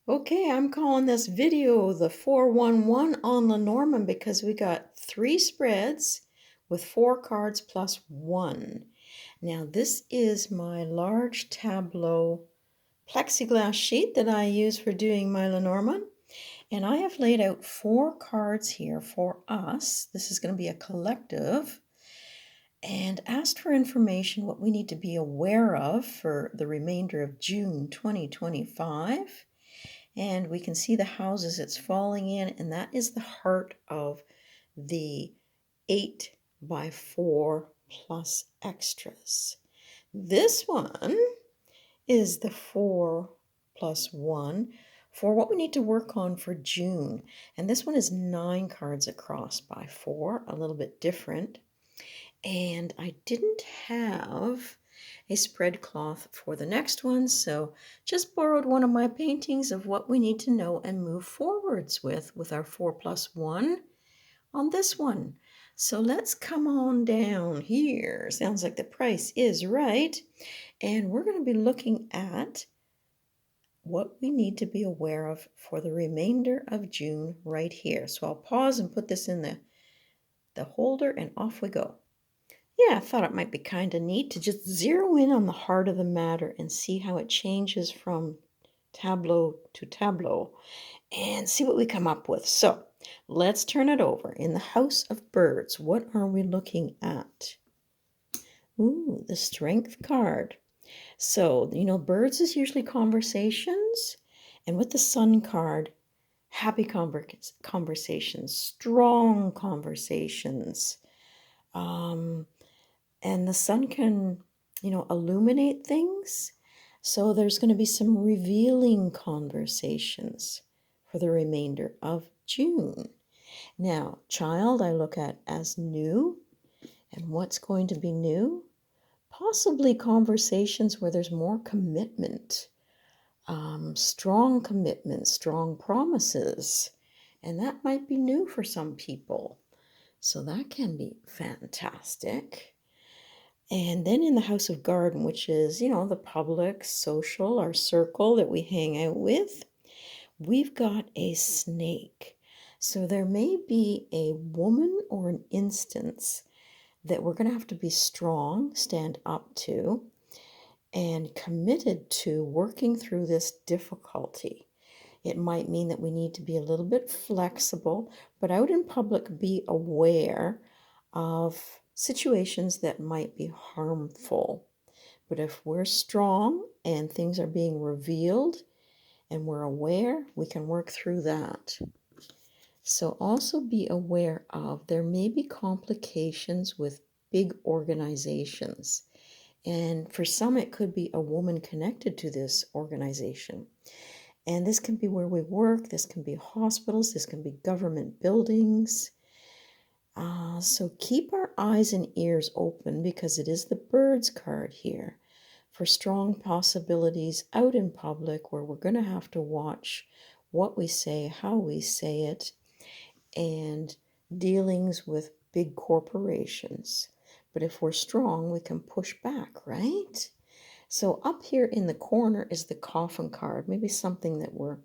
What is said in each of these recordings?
Okay, I'm calling this video the 411 on Lenormand because we got 3 spreads with 4 cards plus 1. Now this is my large tableau plexiglass sheet that I use for doing my Lenormand. And I have laid out 4 cards here for us. This is going to be a collective. And asked for information what we need to be aware of for the remainder of June 2025. And we can see the houses it's falling in, and that is the heart of the 8x4 plus extras. This one is the 4 plus 1 for what we need to work on for June. And this one is 9 cards across by 4, a little bit different. And I didn't have a spread cloth for the next one, so just borrowed one of my paintings of what we need to know and move forwards with our 4 plus 1 on this one. So let's come on down here. Sounds like the price is right. And we're going to be looking at what we need to be aware of for the remainder of June right here. So I'll pause and put this in the holder, and off we go. Yeah, I thought it might be kind of neat to just zero in on the heart of the matter and see how it changes from tableau to tableau and see what we come up with. So let's turn it over. In the house of birds, what are we looking at? Ooh, the strength card. So, birds is usually conversations. And with the sun card, happy conversations, strong conversations. And the sun can, illuminate things. So there's going to be some revealing conversations for the remainder of June. Now, child, I look at as new. And what's going to be new? Possibly conversations where there's more commitment, strong commitment, strong promises. And that might be new for some people. So that can be fantastic. And then in the house of garden, which is, the public, social, our circle that we hang out with, we've got a snake. So there may be a woman or an instance that we're going to have to be strong, stand up to, and committed to working through this difficulty. It might mean that we need to be a little bit flexible, but out in public, be aware of situations that might be harmful. But if we're strong and things are being revealed and we're aware, we can work through that. So also be aware of there may be complications with big organizations. And for some, it could be a woman connected to this organization. And this can be where we work, this can be hospitals, this can be government buildings. So keep our eyes and ears open because it is the birds card here for strong possibilities out in public where we're going to have to watch what we say, how we say it, and dealings with big corporations. But if we're strong, we can push back, right? So up here in the corner is the coffin card, maybe something that we're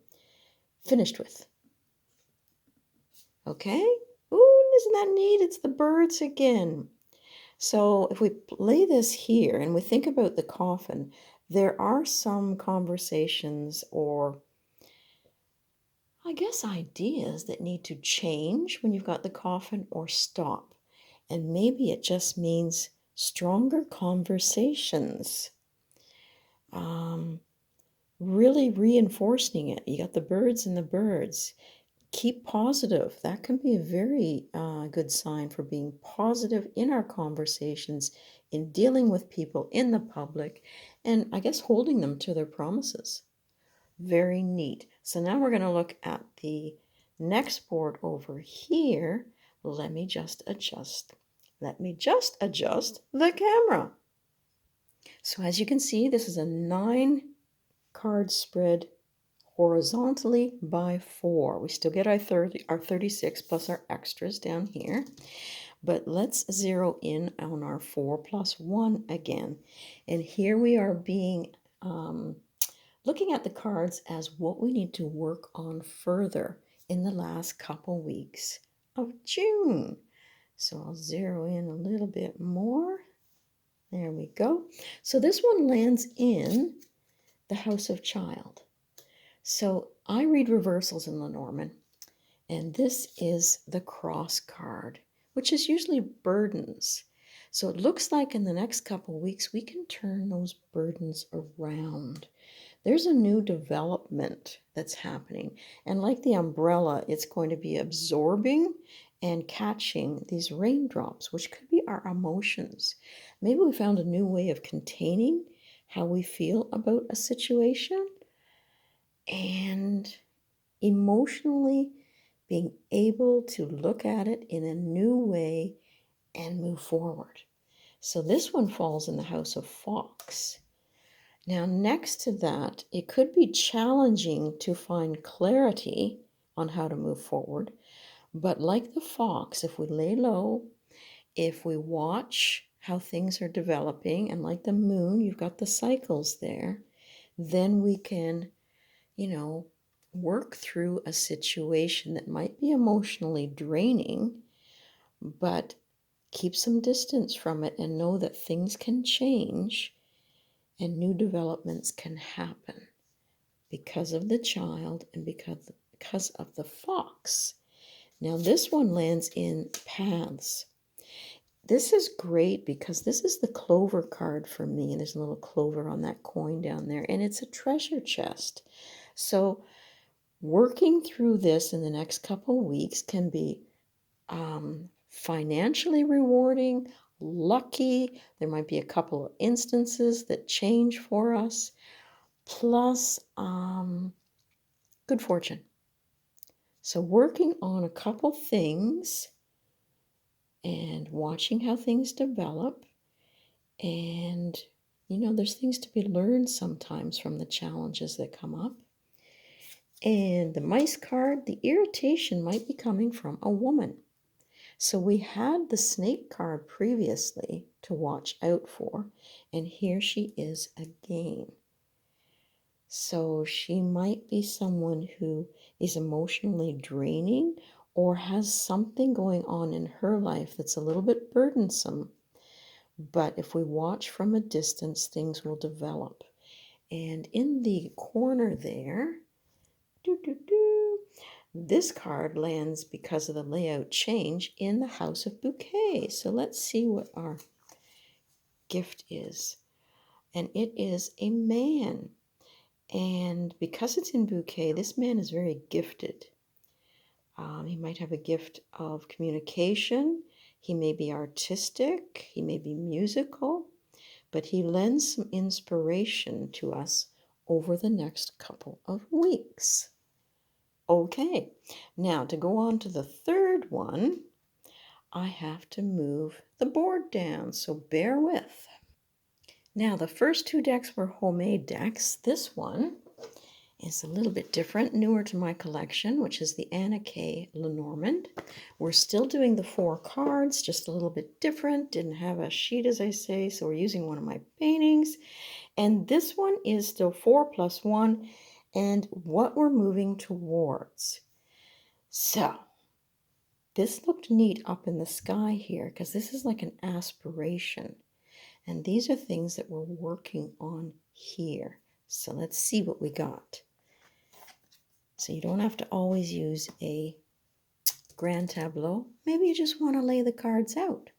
finished with. Okay? Ooh, isn't that neat? It's the birds again. So if we lay this here and we think about the coffin, there are some conversations or I guess ideas that need to change when you've got the coffin or stop. And maybe it just means stronger conversations. Really reinforcing it. You got the birds and the birds. Keep positive. That can be a very good sign for being positive in our conversations, in dealing with people in the public, and I guess holding them to their promises. Very neat. So now we're going to look at the next board over here. Let me just adjust. Let me just adjust the camera. So as you can see, this is a 9-card spread horizontally by 4. We still get our 36 plus our extras down here. But let's zero in on our 4 plus 1 again. And here we are being looking at the cards as what we need to work on further in the last couple weeks of June. So I'll zero in a little bit more. There we go. So this one lands in the House of Child. So I read reversals in Lenormand, and this is the cross card, which is usually burdens. So it looks like in the next couple weeks we can turn those burdens around. There's a new development that's happening. And like the umbrella, it's going to be absorbing and catching these raindrops, which could be our emotions. Maybe we found a new way of containing how we feel about a situation and emotionally being able to look at it in a new way and move forward. So this one falls in the House of Fox. Now, next to that, it could be challenging to find clarity on how to move forward. But like the fox, if we lay low, if we watch how things are developing, and like the moon, you've got the cycles there, then we can, work through a situation that might be emotionally draining, but keep some distance from it and know that things can change and new developments can happen because of the child and because of the fox. Now this one lands in paths. This is great because this is the clover card for me. There's a little clover on that coin down there, and it's a treasure chest. So working through this in the next couple weeks can be financially rewarding, lucky. There might be a couple of instances that change for us, plus good fortune. So working on a couple things and watching how things develop. And, there's things to be learned sometimes from the challenges that come up. And the mice card, the irritation might be coming from a woman. So we had the snake card previously to watch out for, and here she is again. So she might be someone who is emotionally draining or has something going on in her life that's a little bit burdensome. But if we watch from a distance, things will develop. And in the corner there, this card lands because of the layout change in the House of Bouquet. So let's see what our gift is. And it is a man. And because it's in Bouquet, this man is very gifted. He might have a gift of communication. He may be artistic. He may be musical. But he lends some inspiration to us over the next couple of weeks. Okay, now to go on to the third one, I have to move the board down, so bear with. Now, the first two decks were homemade decks. This one is a little bit different, newer to my collection, which is the Anna K Lenormand. We're still doing the 4 cards, just a little bit different. Didn't have a sheet, as I say, so we're using one of my paintings. And this one is still 4+1, and what we're moving towards. So, this looked neat up in the sky here, because this is like an aspiration. And these are things that we're working on here. So let's see what we got. So you don't have to always use a grand tableau. Maybe you just want to lay the cards out.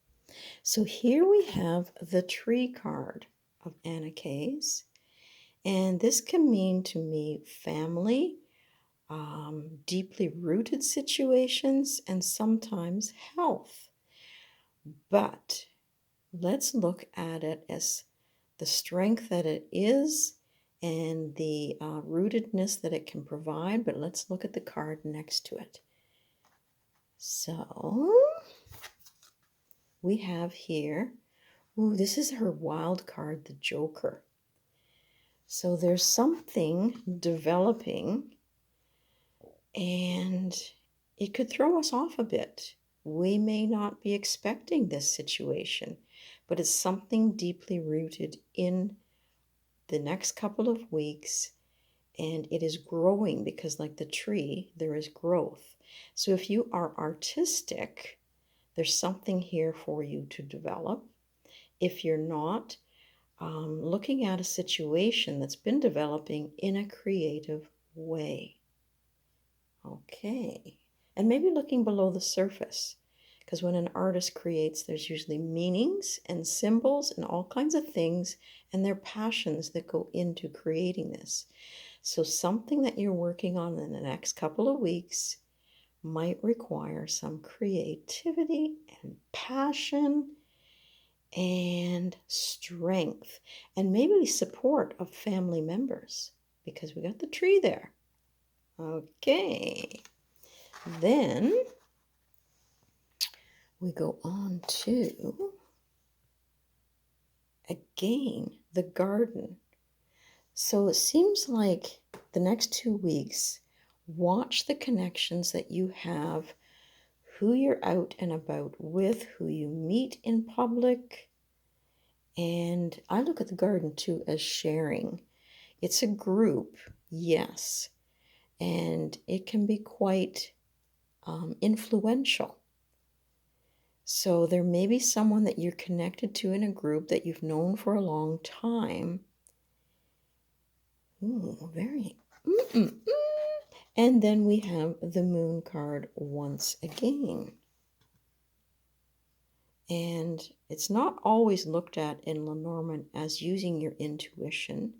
So here we have the tree card of Anna K's. And this can mean to me family, deeply rooted situations, and sometimes health. But let's look at it as the strength that it is and the rootedness that it can provide, but let's look at the card next to it. So we have here, this is her wild card, the Joker. So there's something developing and it could throw us off a bit. We may not be expecting this situation, but it's something deeply rooted in the next couple of weeks, and it is growing because, like the tree, there is growth. So if you are artistic, there's something here for you to develop. If you're not, looking at a situation that's been developing in a creative way. Okay. And maybe looking below the surface. Because when an artist creates, there's usually meanings and symbols and all kinds of things, and their passions that go into creating this. So something that you're working on in the next couple of weeks might require some creativity and passion and strength, and maybe support of family members, because we got the tree there. Okay, then we go on to, again, the garden. So it seems like the next 2 weeks, watch the connections that you have, who you're out and about with, who you meet in public. And I look at the garden too as sharing. It's a group, yes, and it can be quite influential. So there may be someone that you're connected to in a group that you've known for a long time. Ooh, very. And then we have the moon card once again. And it's not always looked at in Lenormand as using your intuition,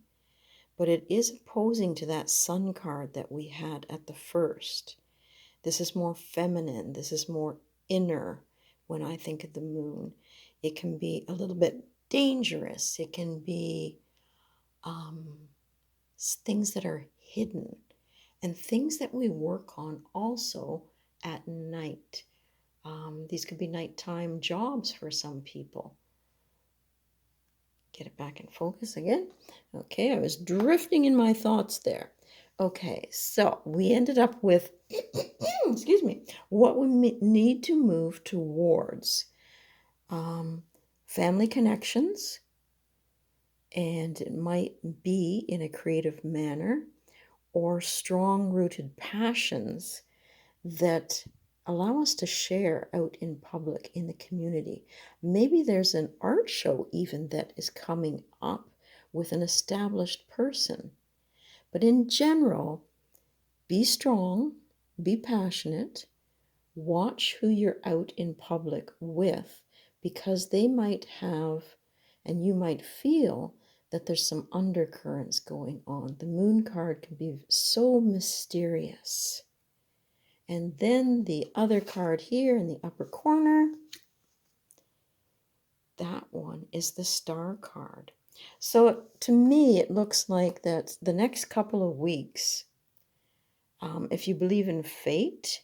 but it is opposing to that sun card that we had at the first. This is more feminine. This is more inner when I think of the moon. It can be a little bit dangerous. It can be things that are hidden and things that we work on also at night. These could be nighttime jobs for some people. Get it back in focus again. Okay, I was drifting in my thoughts there. Okay, so we ended up with, excuse me, what we need to move towards. Family connections, and it might be in a creative manner, or strong-rooted passions that allow us to share out in public in the community. Maybe there's an art show even that is coming up with an established person. But in general, be strong, be passionate, watch who you're out in public with, because they might have, and you might feel that there's some undercurrents going on. The moon card can be so mysterious. And then the other card here in the upper corner, that one is the star card. So to me, it looks like that the next couple of weeks, if you believe in fate,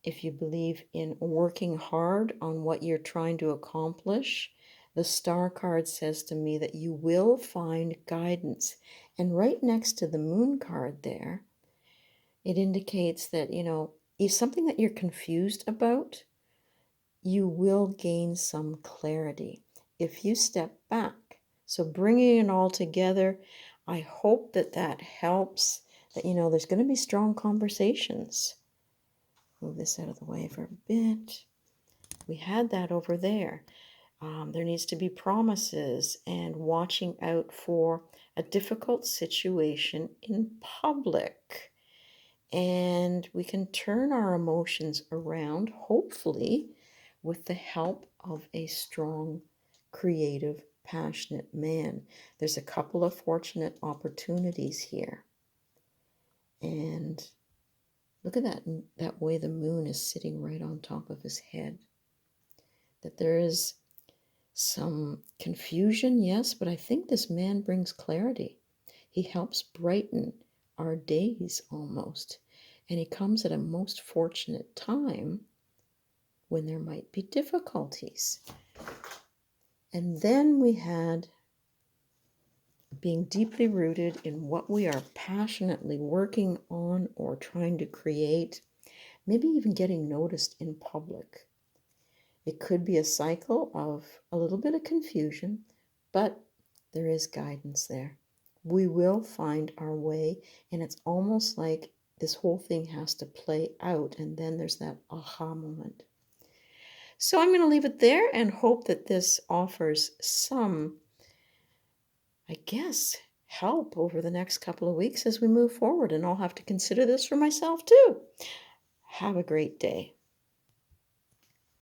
if you believe in working hard on what you're trying to accomplish, the star card says to me that you will find guidance. And right next to the moon card there, it indicates that, if something that you're confused about, you will gain some clarity if you step back. So bringing it all together, I hope that that helps, that, there's going to be strong conversations. Move this out of the way for a bit. We had that over there. There needs to be promises and watching out for a difficult situation in public. And we can turn our emotions around, hopefully, with the help of a strong, creative, passionate man. There's a couple of fortunate opportunities here. And look at that way the moon is sitting right on top of his head. That there is some confusion, yes, but I think this man brings clarity. He helps brighten our days almost. And he comes at a most fortunate time when there might be difficulties. And then we had being deeply rooted in what we are passionately working on or trying to create, maybe even getting noticed in public. It could be a cycle of a little bit of confusion, but there is guidance there. We will find our way, and it's almost like this whole thing has to play out, and then there's that aha moment. So I'm going to leave it there and hope that this offers some, I guess, help over the next couple of weeks as we move forward, and I'll have to consider this for myself too. Have a great day.